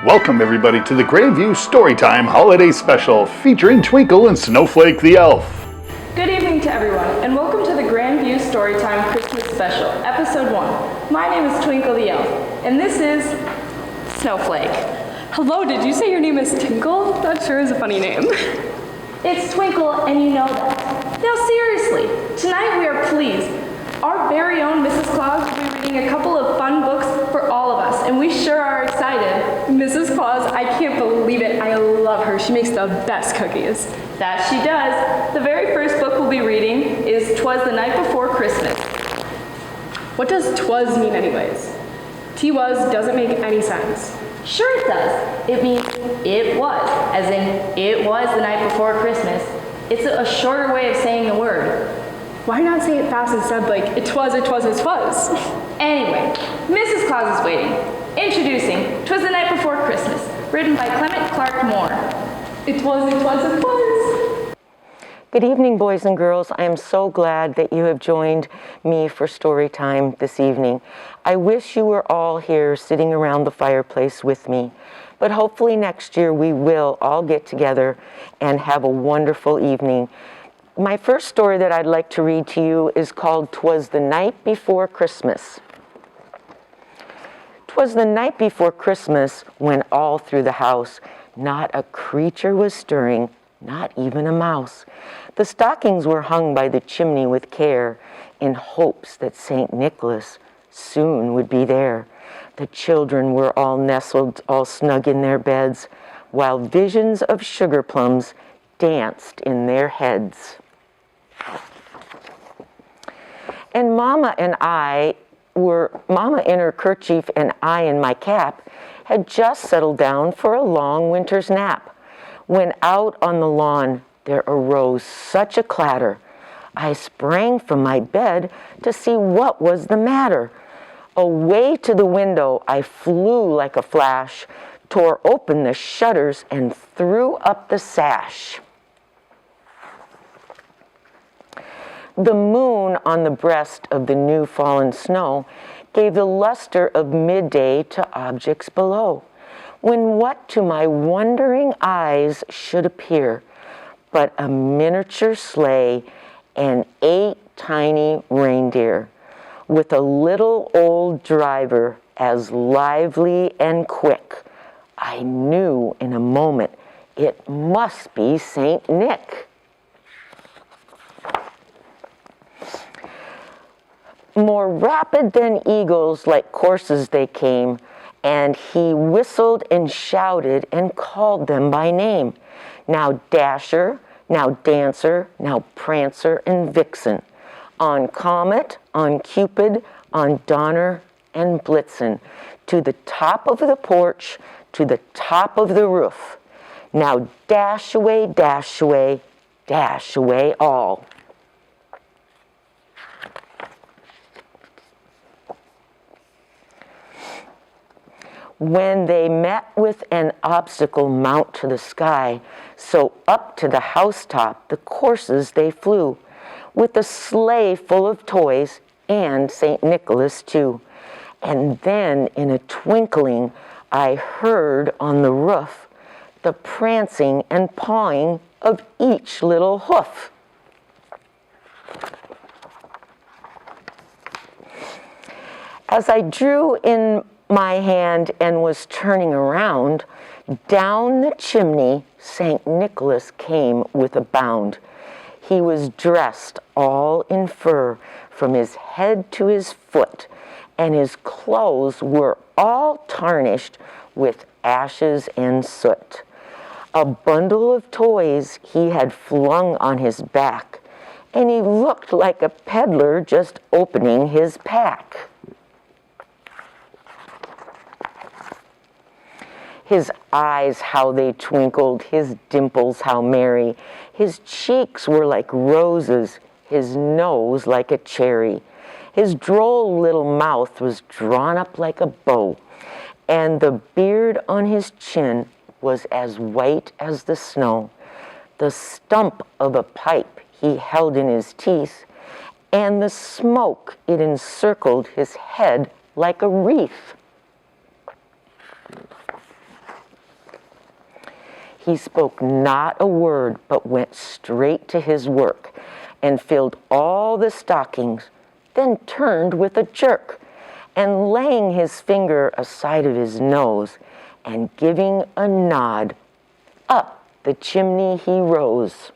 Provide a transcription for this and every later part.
Welcome everybody to the Grandview Storytime Holiday Special featuring Twinkle and Snowflake the Elf. Good evening to everyone and welcome to the Grandview Storytime Christmas Special, Episode 1. My name is Twinkle the Elf and this is Snowflake. Hello, did you say your name is Tinkle? That sure is a funny name. It's Twinkle and you know that. Now seriously, tonight we are pleased. Our very own Mrs. Claus will be reading a couple of fun books for all of us, and we sure are excited. Mrs. Claus, I can't believe it. I love her. She makes the best cookies. That she does. The very first book we'll be reading is Twas the Night Before Christmas. What does Twas mean anyways? T-was doesn't make any sense. Sure it does. It means it was, as in it was the night before Christmas. It's a shorter way of saying the word. Why not say it fast instead, like it was, it was? Anyway, Mrs. Claus is waiting. Introducing Twas the Night Before Christmas, written by Clement Clark Moore. It was. Good evening, boys and girls. I am so glad that you have joined me for story time this evening. I wish you were all here sitting around the fireplace with me, but hopefully next year we will all get together and have a wonderful evening. My first story that I'd like to read to you is called Twas the Night Before Christmas. 'Twas the night before Christmas when all through the house not a creature was stirring, not even a mouse. The stockings were hung by the chimney with care in hopes that St. Nicholas soon would be there. The children were all nestled all snug in their beds while visions of sugar plums danced in their heads. And Mama in her kerchief and I in my cap had just settled down for a long winter's nap, when out on the lawn there arose such a clatter. I sprang from my bed to see what was the matter. Away to the window I flew like a flash, tore open the shutters and threw up the sash. The moon on the breast of the new fallen snow gave the luster of midday to objects below, when what to my wondering eyes should appear but a miniature sleigh and 8 tiny reindeer, with a little old driver as lively and quick. I knew in a moment it must be Saint Nick. More rapid than eagles like coursers they came, and he whistled and shouted and called them by name. Now Dasher, now Dancer, now Prancer and Vixen, on Comet, on Cupid, on Donner and Blitzen, to the top of the porch, to the top of the roof. Now dash away, dash away, dash away all. When they met with an obstacle mount to the sky, so up to the housetop the coursers they flew, with a sleigh full of toys and St. Nicholas too. And then in a twinkling I heard on the roof the prancing and pawing of each little hoof. As I drew in my hand and was turning around, down the chimney St. Nicholas came with a bound. He was dressed all in fur from his head to his foot, and his clothes were all tarnished with ashes and soot. A bundle of toys he had flung on his back, and he looked like a peddler just opening his pack. His eyes, how they twinkled, his dimples, how merry. His cheeks were like roses, his nose like a cherry. His droll little mouth was drawn up like a bow, and the beard on his chin was as white as the snow. The stump of a pipe he held in his teeth, and the smoke it encircled his head like a wreath. He spoke not a word, but went straight to his work and filled all the stockings, then turned with a jerk, and laying his finger aside of his nose and giving a nod, up the chimney he rose.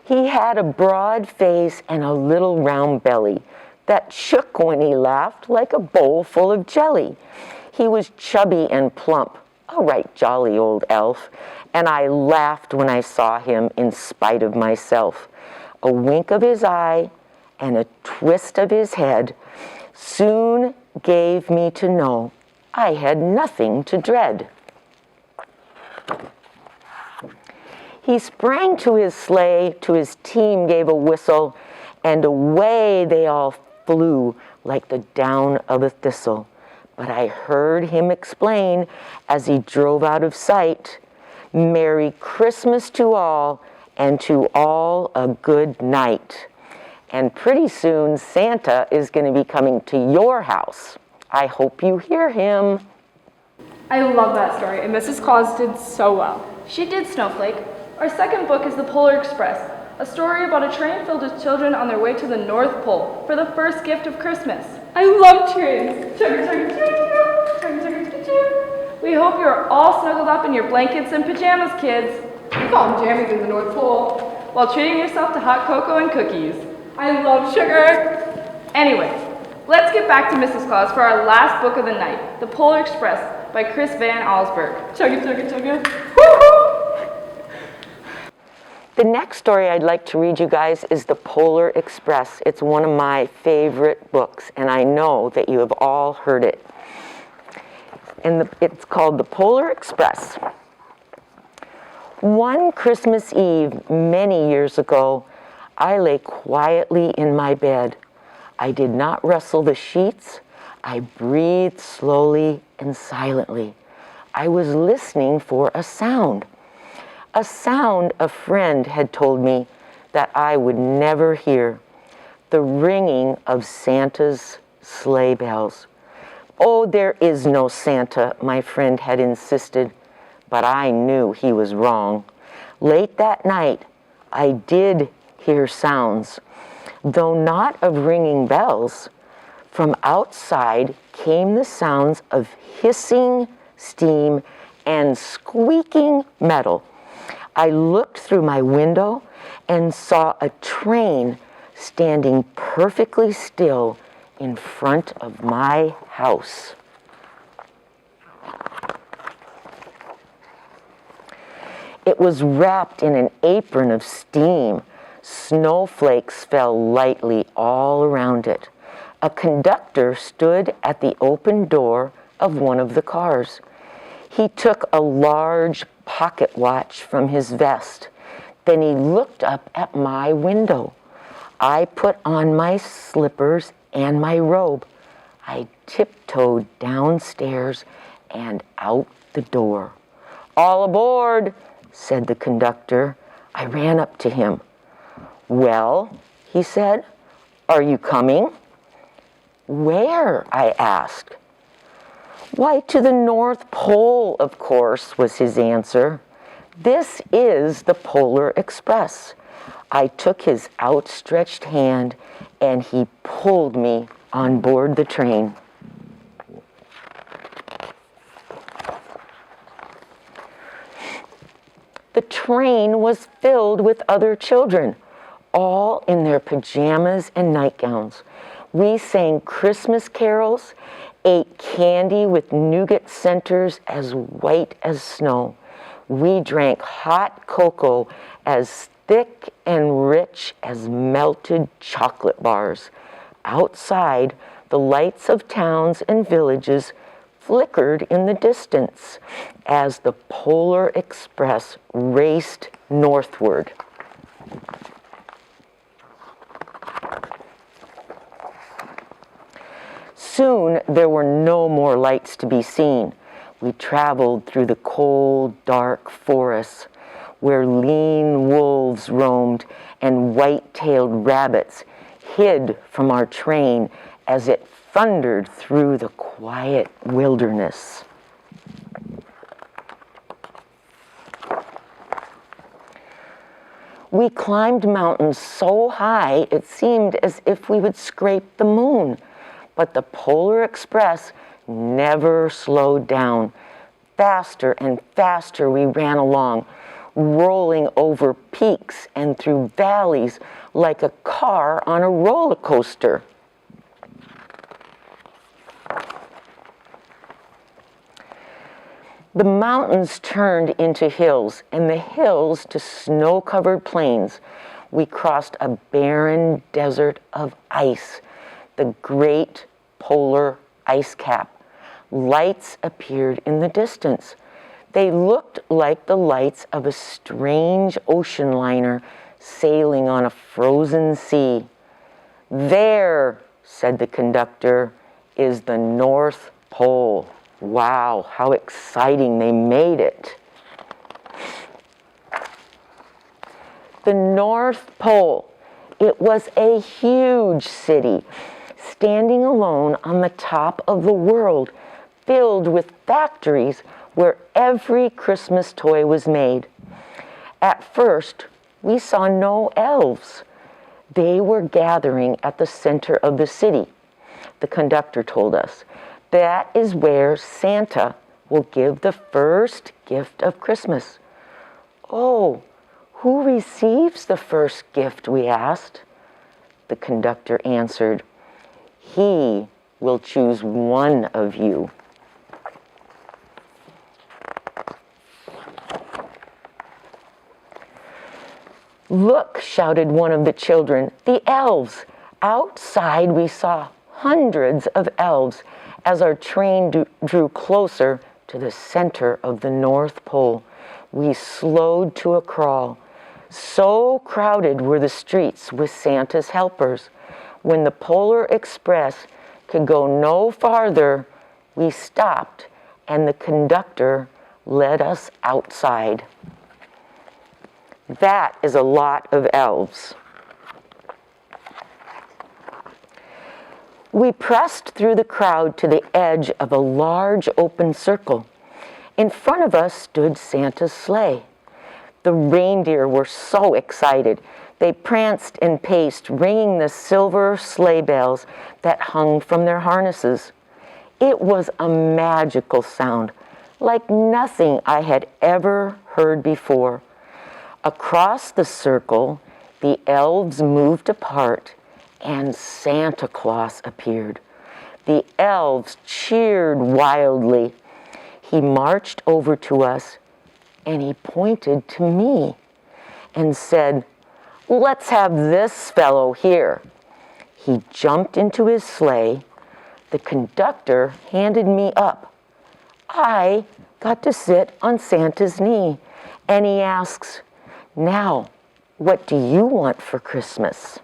He had a broad face and a little round belly that shook when he laughed like a bowl full of jelly. He was chubby and plump, a right jolly old elf, and I laughed when I saw him in spite of myself. A wink of his eye and a twist of his head soon gave me to know I had nothing to dread. He sprang to his sleigh, to his team gave a whistle, and away they all flew like the down of a thistle. But I heard him explain as he drove out of sight, Merry Christmas to all, and to all a good night. And pretty soon Santa is going to be coming to your house. I hope you hear him. I love that story, and Mrs. Claus did so well. She did, Snowflake. Our second book is The Polar Express, a story about a train filled with children on their way to the North Pole for the first gift of Christmas. I love trains. Chugga, chugga, choo-choo. Chugga, chugga, choo-choo. We hope you're all snuggled up in your blankets and pajamas, kids, We call them jammies in the North Pole. while treating yourself to hot cocoa and cookies. I love sugar. Anyway, let's get back to Mrs. Claus for our last book of the night, The Polar Express by Chris Van Allsburg. Chugga, chugga, chugga. Woo-hoo! The next story I'd like to read you guys is The Polar Express. It's one of my favorite books, and I know that you have all heard it. And it's called The Polar Express. One Christmas Eve, many years ago, I lay quietly in my bed. I did not rustle the sheets. I breathed slowly and silently. I was listening for a sound a friend had told me that I would never hear, the ringing of Santa's sleigh bells. Oh, there is no Santa, my friend had insisted, but I knew he was wrong. Late that night, I did hear sounds, though not of ringing bells. From outside came the sounds of hissing steam and squeaking metal. I looked through my window and saw a train standing perfectly still in front of my house. It was wrapped in an apron of steam. Snowflakes fell lightly all around it. A conductor stood at the open door of one of the cars. He took a large pocket watch from his vest. Then he looked up at my window. I put on my slippers and my robe. I tiptoed downstairs and out the door. All aboard, said the conductor. I ran up to him. Well, he said, are you coming? Where? I asked. Why, to the North Pole, of course, was his answer. This is the Polar Express. I took his outstretched hand and he pulled me on board the train. The train was filled with other children, all in their pajamas and nightgowns. We sang Christmas carols, ate candy with nougat centers as white as snow. We drank hot cocoa as thick and rich as melted chocolate bars. Outside, the lights of towns and villages flickered in the distance as the Polar Express raced northward. Soon there were no more lights to be seen. We traveled through the cold, dark forests where lean wolves roamed and white-tailed rabbits hid from our train as it thundered through the quiet wilderness. We climbed mountains so high it seemed as if we would scrape the moon. But the Polar Express never slowed down. Faster and faster we ran along, rolling over peaks and through valleys like a car on a roller coaster. The mountains turned into hills, and the hills to snow-covered plains. We crossed a barren desert of ice, the great polar ice cap. Lights appeared in the distance. They looked like the lights of a strange ocean liner sailing on a frozen sea. "There," said the conductor, "is the North Pole." Wow, how exciting they made it. The North Pole. It was a huge city, standing alone on the top of the world, filled with factories where every Christmas toy was made. At first, we saw no elves. They were gathering at the center of the city. The conductor told us that is where Santa will give the first gift of Christmas. "Oh, who receives the first gift?" we asked. The conductor answered, "He will choose one of you." "Look," shouted one of the children, "the elves." Outside we saw hundreds of elves as our train drew closer to the center of the North Pole. We slowed to a crawl. So crowded were the streets with Santa's helpers. When the Polar Express could go no farther, we stopped and the conductor led us outside. That is a lot of elves. We pressed through the crowd to the edge of a large open circle. In front of us stood Santa's sleigh. The reindeer were so excited. They pranced and paced, ringing the silver sleigh bells that hung from their harnesses. It was a magical sound, like nothing I had ever heard before. Across the circle, the elves moved apart, and Santa Claus appeared. The elves cheered wildly. He marched over to us, and he pointed to me and said, "Let's have this fellow here." He jumped into his sleigh. The conductor handed me up. I got to sit on Santa's knee, and he asks, "Now, what do you want for Christmas?"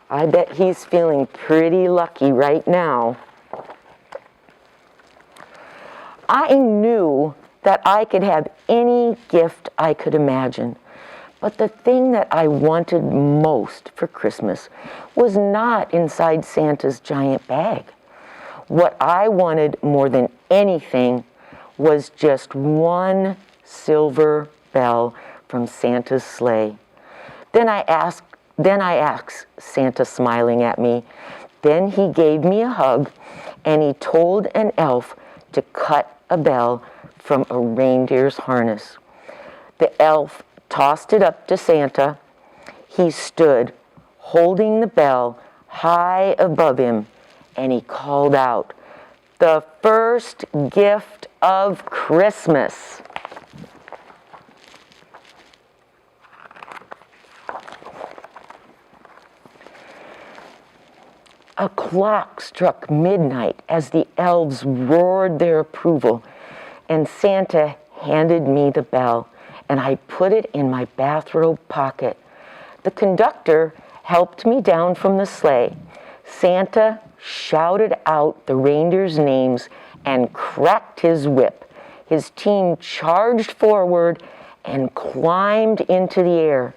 I bet he's feeling pretty lucky right now. I knew that I could have any gift I could imagine, but the thing that I wanted most for Christmas was not inside Santa's giant bag. What I wanted more than anything was just one silver bell from Santa's sleigh. Then I asked Santa, smiling at me. Then he gave me a hug, and he told an elf to cut a bell from a reindeer's harness. The elf tossed it up to Santa. He stood, holding the bell high above him, and he called out, "The first gift of Christmas." A clock struck midnight as the elves roared their approval, and Santa handed me the bell, and I put it in my bathrobe pocket. The conductor helped me down from the sleigh. Santa shouted out the reindeers' names and cracked his whip. His team charged forward and climbed into the air.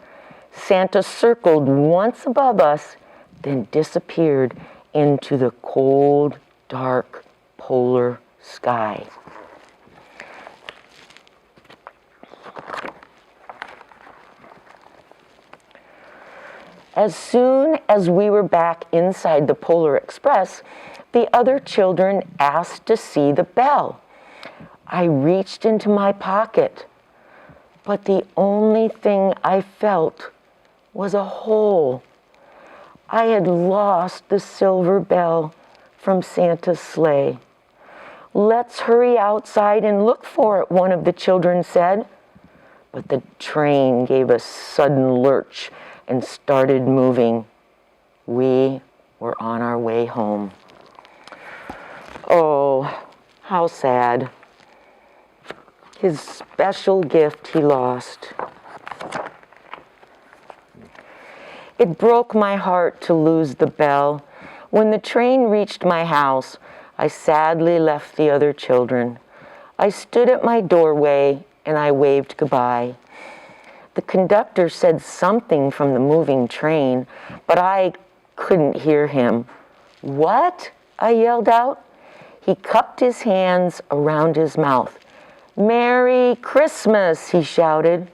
Santa circled once above us, then disappeared into the cold, dark, polar sky. As soon as we were back inside the Polar Express, the other children asked to see the bell. I reached into my pocket, but the only thing I felt was a hole. I had lost the silver bell from Santa's sleigh. "Let's hurry outside and look for it," one of the children said. But the train gave a sudden lurch and started moving. We were on our way home. Oh, how sad. His special gift he lost. It broke my heart to lose the bell. When the train reached my house, I sadly left the other children. I stood at my doorway and I waved goodbye. The conductor said something from the moving train, but I couldn't hear him. "What?" I yelled out. He cupped his hands around his mouth. "Merry Christmas," he shouted.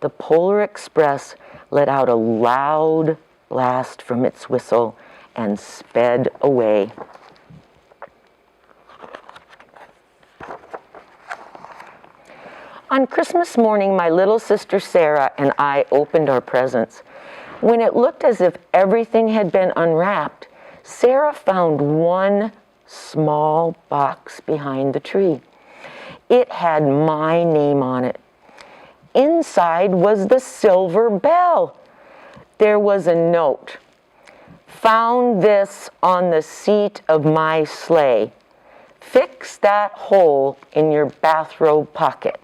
The Polar Express let out a loud blast from its whistle and sped away. On Christmas morning, my little sister Sarah and I opened our presents. When it looked as if everything had been unwrapped, Sarah found one small box behind the tree. It had my name on it. Inside was the silver bell. There was a note. "Found this on the seat of my sleigh. Fix that hole in your bathrobe pocket.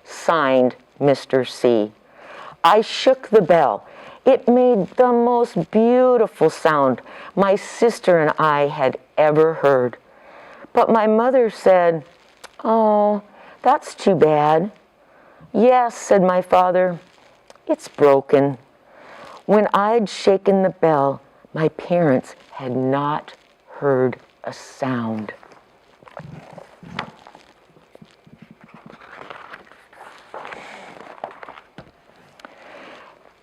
Signed, Mr. C." I shook the bell. It made the most beautiful sound my sister and I had ever heard. But my mother said, "Oh, that's too bad." "Yes," said my father, "it's broken." When I'd shaken the bell, my parents had not heard a sound.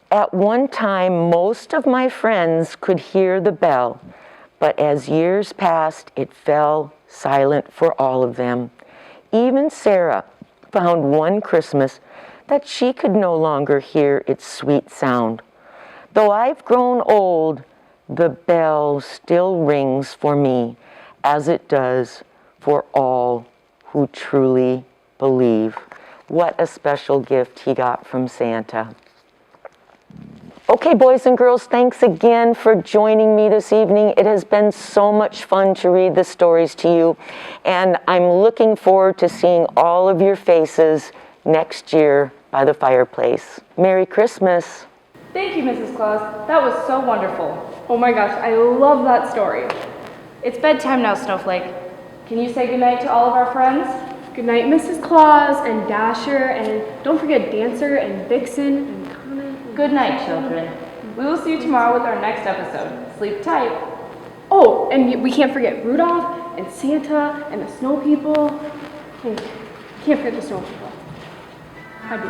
At one time, most of my friends could hear the bell, but as years passed, it fell silent for all of them. Even Sarah found one Christmas that she could no longer hear its sweet sound. Though I've grown old, the bell still rings for me, as it does for all who truly believe. What a special gift he got from Santa. Okay, boys and girls, thanks again for joining me this evening. It has been so much fun to read the stories to you, and I'm looking forward to seeing all of your faces next year by the fireplace. Merry Christmas. Thank you, Mrs. Claus. That was so wonderful. Oh my gosh, I love that story. It's bedtime now, Snowflake. Can you say goodnight to all of our friends? Good night, Mrs. Claus and Dasher, and don't forget Dancer and Vixen and Comet. Good night, children. We will see you tomorrow with our next episode. Sleep tight. Oh, and we can't forget Rudolph and Santa and the snow people. Can't forget the snow people. I'd be